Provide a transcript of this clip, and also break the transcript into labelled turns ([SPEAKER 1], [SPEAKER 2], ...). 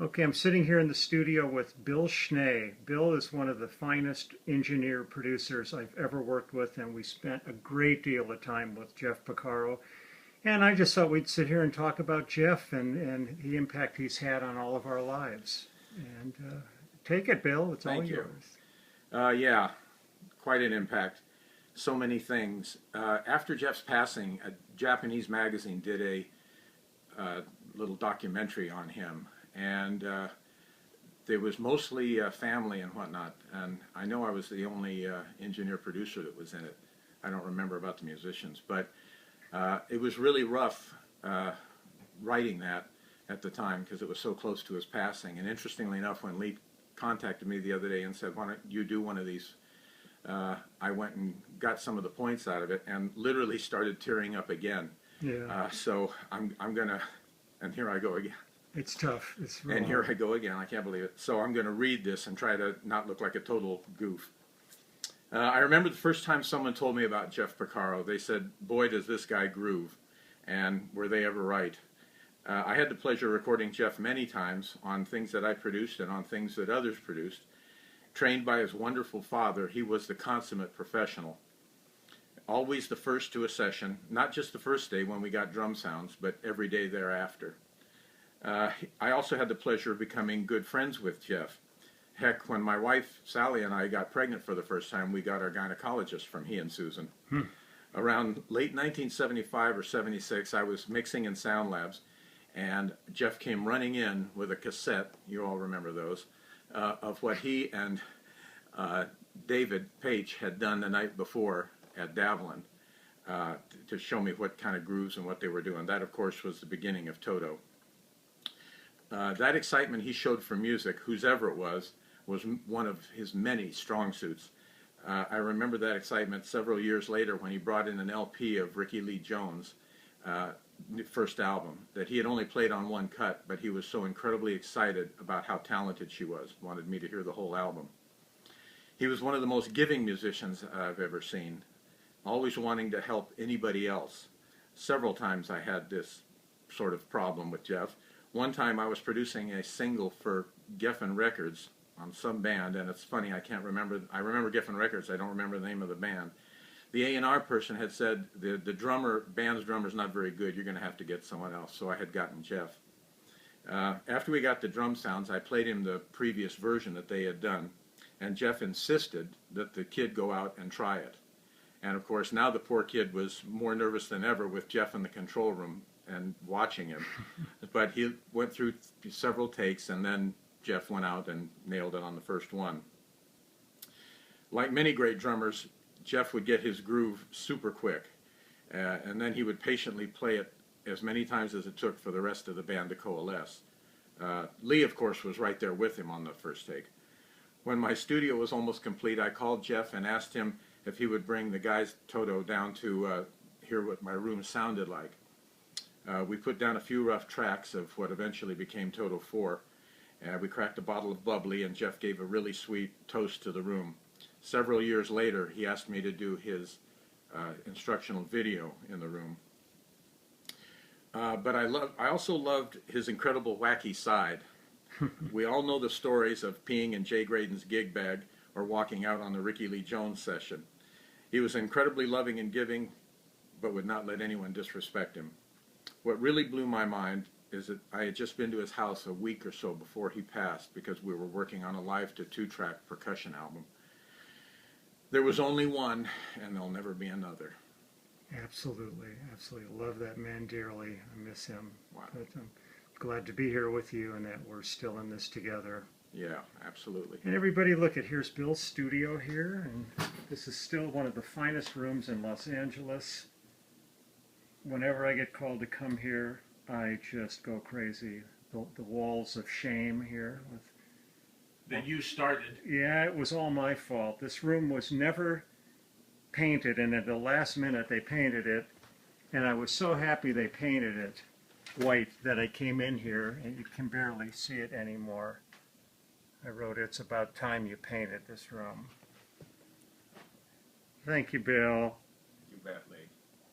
[SPEAKER 1] Okay, I'm sitting here in the studio with Bill Schnee. Bill is one of the finest engineer producers I've ever worked with, and we spent a great deal of time with Jeff Porcaro. And I just thought we'd sit here and talk about Jeff and the impact he's had on all of our lives. And take it, Bill. It's all
[SPEAKER 2] Thank you.
[SPEAKER 1] yours.
[SPEAKER 2] Yeah, quite an impact. So many things. After Jeff's passing, a Japanese magazine did a little documentary on him, and there was mostly family and whatnot. And I know I was the only engineer producer that was in it. I don't remember about the musicians, but it was really rough writing that at the time because it was so close to his passing. And interestingly enough, when Lee contacted me the other day and said, "Why don't you do one of these?" I went and got some of the points out of it and literally started tearing up again.
[SPEAKER 1] Yeah.
[SPEAKER 2] So I'm gonna, and here I go again.
[SPEAKER 1] It's tough. It's real
[SPEAKER 2] And here
[SPEAKER 1] hard.
[SPEAKER 2] I go again. I can't believe it. So I'm gonna read this and try to not look like a total goof. I remember the first time someone told me about Jeff Porcaro. They said, "Boy, does this guy groove," and were they ever right? I had the pleasure of recording Jeff many times on things that I produced and on things that others produced. Trained by his wonderful father, he was the consummate professional. Always the first to a session, not just the first day when we got drum sounds, but every day thereafter. I also had the pleasure of becoming good friends with Jeff. Heck, when my wife Sally and I got pregnant for the first time, we got our gynecologist from he and Susan. Around late 1975 or 76, I was mixing in Sound Labs, and Jeff came running in with a cassette, you all remember those, of what he and David Page had done the night before at Davlin to show me what kind of grooves and what they were doing. That, of course, was the beginning of Toto. That excitement he showed for music, whosever it was one of his many strong suits. I remember that excitement several years later when he brought in an LP of Ricky Lee Jones' first album that he had only played on one cut, but he was so incredibly excited about how talented she was, wanted me to hear the whole album. He was one of the most giving musicians I've ever seen, always wanting to help anybody else. Several times I had this sort of problem with Jeff. One time I was producing a single for Geffen Records on some band, and it's funny, I remember Geffen Records, I don't remember the name of the band. The A&R person had said, the band's drummer's not very good, you're going to have to get someone else, so I had gotten Jeff. After we got the drum sounds, I played him the previous version that they had done, and Jeff insisted that the kid go out and try it. And of course, now the poor kid was more nervous than ever with Jeff in the control room and watching him. But he went through several takes, and then Jeff went out and nailed it on the first one. Like many great drummers, Jeff would get his groove super quick, and then he would patiently play it as many times as it took for the rest of the band to coalesce. Lee, of course, was right there with him on the first take. When my studio was almost complete, I called Jeff and asked him if he would bring the guys' Toto down to hear what my room sounded like. We put down a few rough tracks of what eventually became Toto 4. We cracked a bottle of bubbly, and Jeff gave a really sweet toast to the room. Several years later, he asked me to do his instructional video in the room. But I also loved his incredible wacky side. We all know the stories of peeing in Jay Graydon's gig bag or walking out on the Ricky Lee Jones session. He was incredibly loving and giving, but would not let anyone disrespect him. What really blew my mind is that I had just been to his house a week or so before he passed because we were working on a live to 2-track percussion album. There was only one, and there'll never be another.
[SPEAKER 1] Absolutely. Absolutely. Love that man dearly. I miss him.
[SPEAKER 2] Wow.
[SPEAKER 1] But I'm glad to be here with you and that we're still in this together.
[SPEAKER 2] Yeah, absolutely.
[SPEAKER 1] And everybody look at, here's Bill's studio here, and this is still one of the finest rooms in Los Angeles. Whenever I get called to come here, I just go crazy. The walls of shame here.
[SPEAKER 2] That you started.
[SPEAKER 1] Yeah, it was all my fault. This room was never painted, and at the last minute they painted it, and I was so happy they painted it white that I came in here, and you can barely see it anymore. I wrote, "It's about time you painted this room." Thank you, Bill.
[SPEAKER 2] You bet, Lee.